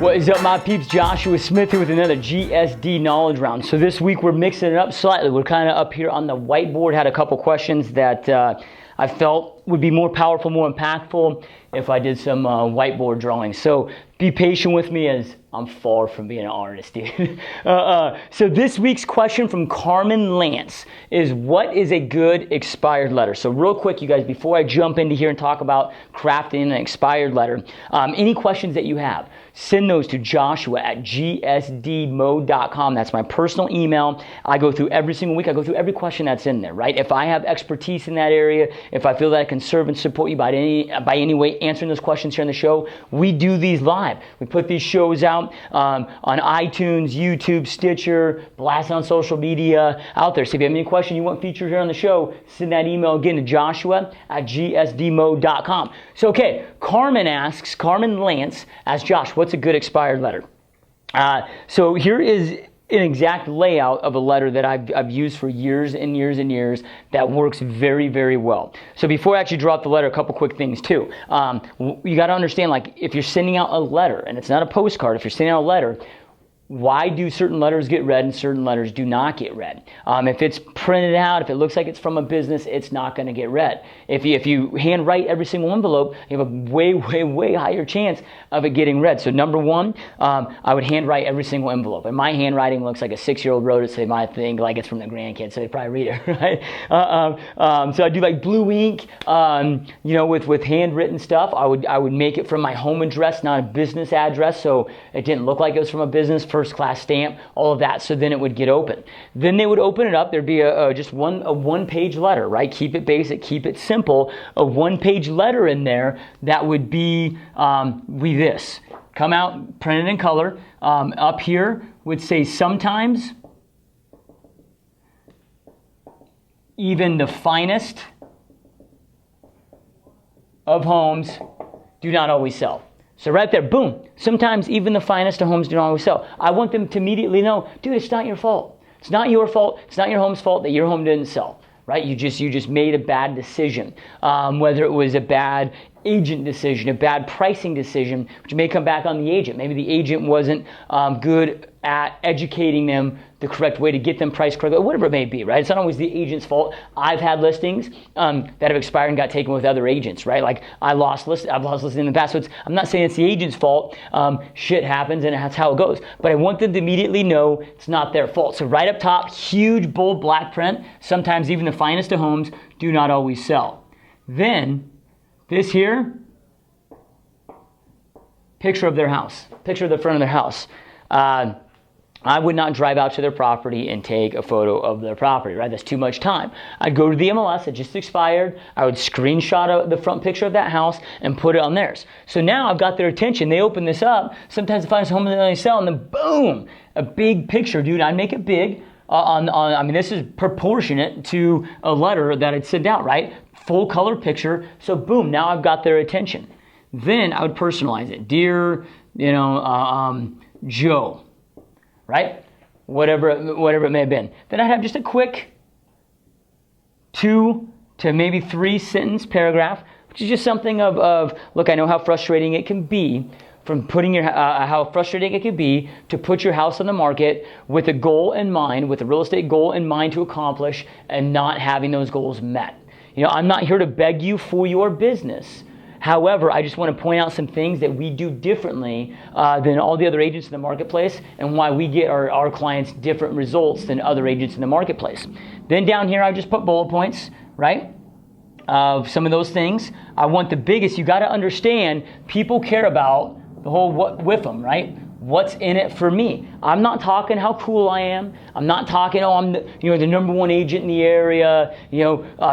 What is up, my peeps? Joshua Smith here with another GSD knowledge round. So this week we're mixing it up slightly. We're kind of up here on the whiteboard. Had a couple questions that I felt would be more powerful, more impactful if I did some whiteboard drawing. So be patient with me as I'm far from being an artist, dude. So this week's question from Carmen Lance is, what is a good expired letter? So real quick, you guys, before I jump into here and talk about crafting an expired letter, any questions that you have, send those to joshua@gsdmode.com. That's my personal email. I go through every single week. I go through every question that's in there, right? If I have expertise in that area, if I feel that I can serve and support you by any way answering those questions here on the show, we do these live. We put these shows out on iTunes, YouTube, Stitcher, blast on social media out there. So if you have any question you want featured here on the show, send that email again to joshua@gsdmode.com. So okay, Carmen Lance asks, Josh, what's a good expired letter? So here is an exact layout of a letter that I've used for years and years and years that works very, very well. So before I actually draw up the letter, a couple quick things too. You got to understand, like, if you're sending out a letter, and it's not a postcard, if you're sending out a letter, why do certain letters get read and certain letters do not get read? If it's printed out, if it looks like it's from a business, it's not going to get read. If you handwrite every single envelope, you have a way, way, way higher chance of it getting read. So number one, I would handwrite every single envelope. And my handwriting looks like a 6-year-old wrote it, so they might think like it's from the grandkids, so they probably read it, right? So I do like blue ink, with handwritten stuff. I would make it from my home address, not a business address, so it didn't look like it was from a business. First class stamp, all of that, so then it would get open. Then they would open it up. There'd be just a one-page letter, right? Keep it basic, keep it simple. A one-page letter in there that would be this. Come out, printed in color. Up here would say, sometimes even the finest of homes do not always sell. So right there, boom. Sometimes even the finest of homes do not always sell. I want them to immediately know, dude, it's not your fault. It's not your fault. It's not your home's fault that your home didn't sell, right? You just made a bad decision. Whether it was a bad agent decision, a bad pricing decision, which may come back on the agent. Maybe the agent wasn't good at educating them the correct way to get them priced correctly, whatever it may be, right? It's not always the agent's fault. I've had listings that have expired and got taken with other agents, right? Like I've lost listings in the past, so I'm not saying it's the agent's fault. Shit happens and that's how it goes. But I want them to immediately know it's not their fault. So right up top, huge, bold black print. Sometimes even the finest of homes do not always sell. Then this here, picture of their house, picture of the front of their house. I would not drive out to their property and take a photo of their property, right? That's too much time. I'd go to the MLS that just expired. I would screenshot the front picture of that house and put it on theirs. So now I've got their attention. They open this up. Sometimes the finest home that they sell, and then boom, a big picture, dude. I'd make it big. This is proportionate to a letter that I'd send out, right? Full color picture. So boom, now I've got their attention. Then I would personalize it. Dear, Joe, right? Whatever it may have been. Then I'd have just a quick 2 to maybe 3 sentence paragraph, which is just something of look, I know how frustrating it can be from putting how frustrating it can be to put your house on the market with a goal in mind, with a real estate goal in mind to accomplish, and not having those goals met. I'm not here to beg you for your business. However, I just want to point out some things that we do differently than all the other agents in the marketplace, and why we get our clients different results than other agents in the marketplace. Then down here, I just put bullet points, right, of some of those things. I want the biggest. You got to understand, people care about the whole what with them, right? What's in it for me? I'm not talking how cool I am. I'm not talking, I'm the number one agent in the area,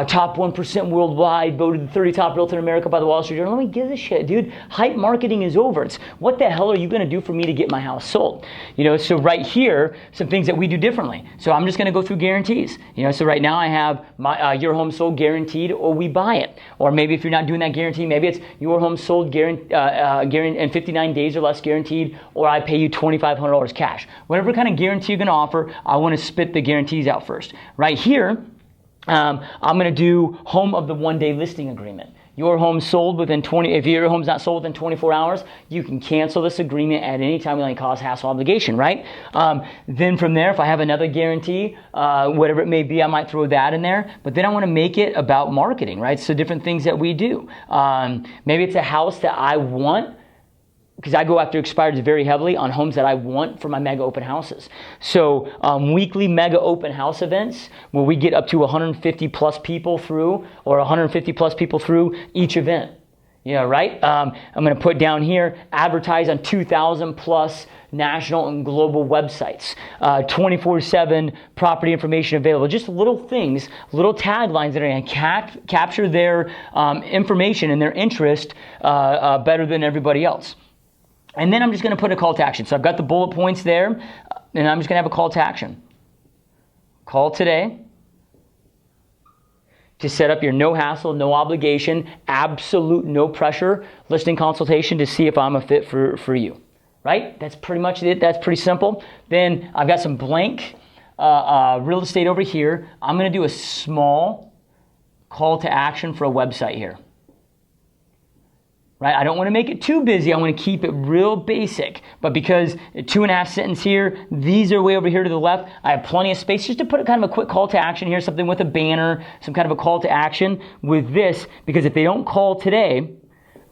top 1% worldwide, voted the 30 top realtor in America by the Wall Street Journal. Let me give a shit, dude. Hype marketing is over. It's what the hell are you going to do for me to get my house sold? So right here, some things that we do differently. So I'm just going to go through guarantees. So right now I have my your home sold guaranteed, or we buy it. Or maybe if you're not doing that guarantee, maybe it's your home sold guaranteed in 59 days or less guaranteed, or I pay you $2,500 cash. Whatever kind of guarantee you're going to offer, I want to spit the guarantees out first. Right here, I'm going to do home of the one-day listing agreement. your home's sold within if your home's not sold within 24 hours, you can cancel this agreement at any time without any cost, hassle, obligation, right? Then from there, if I have another guarantee, whatever it may be, I might throw that in there. But then I want to make it about marketing, right? So different things that we do. Maybe it's a house that I want, because I go after expireds very heavily on homes that I want for my mega open houses. So weekly mega open house events where we get up to 150 plus people through, or 150 plus people through each event. Yeah, right? I'm going to put down here, advertise on 2,000 plus national and global websites, 24/7 property information available, just little things, little taglines that are going to capture their information and their interest better than everybody else. And then I'm just going to put a call to action. So I've got the bullet points there, and I'm just going to have a call to action. Call today to set up your no hassle, no obligation, absolute no pressure listing consultation to see if I'm a fit for you. Right? That's pretty much it. That's pretty simple. Then I've got some blank real estate over here. I'm going to do a small call to action for a website here. Right? I don't want to make it too busy. I want to keep it real basic. But because 2.5 sentence here, these are way over here to the left, I have plenty of space just to put kind of a quick call to action here, something with a banner, some kind of a call to action with this, because if they don't call today,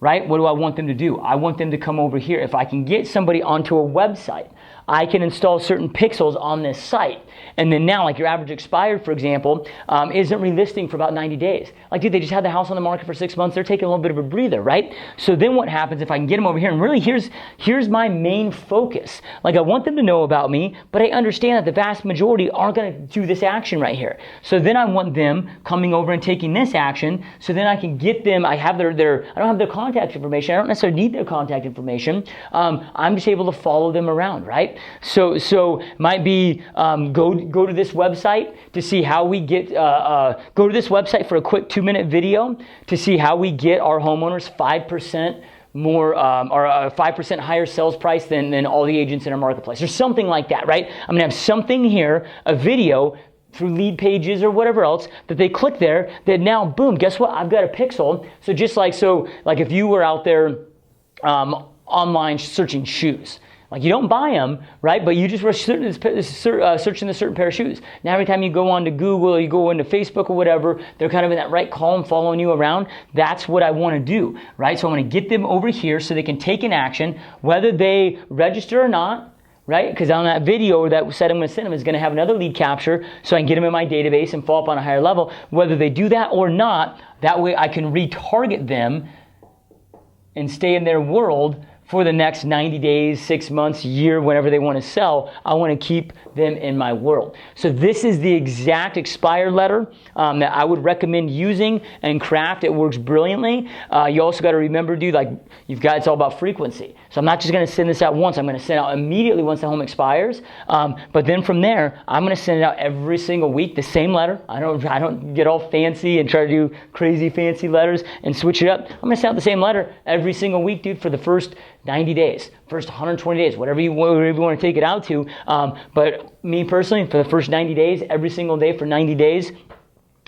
right, what do I want them to do? I want them to come over here. If I can get somebody onto a website, I can install certain pixels on this site. And then now, like your average expired, for example, isn't relisting for about 90 days. Like, dude, they just had the house on the market for 6 months. They're taking a little bit of a breather, right? So then what happens if I can get them over here? And really, here's my main focus. Like, I want them to know about me, but I understand that the vast majority aren't going to do this action right here. So then I want them coming over and taking this action, so then I can get them. I have I don't have their contact information. I don't necessarily need their contact information. I'm just able to follow them around, right? So might be go to this website to see how we get go to this website for a quick 2-minute video to see how we get our homeowners 5% more or a 5% higher sales price than all the agents in our marketplace, or something like that, right? I'm gonna have something here, a video through lead pages or whatever else that they click there, that now boom, guess what? I've got a pixel. So just like if you were out there online searching shoes. Like, you don't buy them, right? But you just were searching a certain pair of shoes. Now every time you go on to Google or you go into Facebook or whatever, they're kind of in that right column following you around. That's what I want to do, right? So I want to get them over here so they can take an action, whether they register or not, right? Because on that video that said I'm going to send them is going to have another lead capture, so I can get them in my database and follow up on a higher level. Whether they do that or not, that way I can retarget them and stay in their world for the next 90 days, 6 months, year, whenever they want to sell. I want to keep them in my world. So this is the exact expired letter that I would recommend using and craft. It works brilliantly. You also got to remember, dude, like it's all about frequency. So I'm not just going to send this out once. I'm going to send it out immediately once the home expires. But then from there, I'm going to send it out every single week, the same letter. I don't get all fancy and try to do crazy fancy letters and switch it up. I'm going to send out the same letter every single week, dude, for the first 90 days, first 120 days, whatever you want to take it out to. But me personally, for the first 90 days, every single day for 90 days,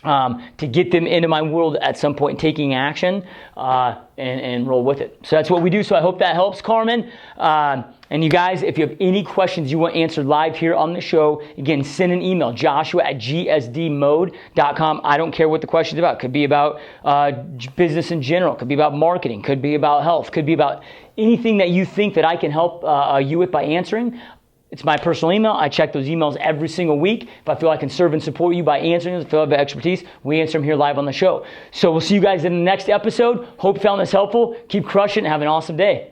to get them into my world at some point, taking action and roll with it. So that's what we do. So I hope that helps, Carmen. And you guys, if you have any questions you want answered live here on the show, again, send an email, joshua@gsdmode.com. I don't care what the question's about. Could be about business in general. Could be about marketing. Could be about health. Could be about anything that you think that I can help you with by answering. It's my personal email. I check those emails every single week. If I feel I can serve and support you by answering them, if I have expertise, we answer them here live on the show. So we'll see you guys in the next episode. Hope you found this helpful. Keep crushing and have an awesome day.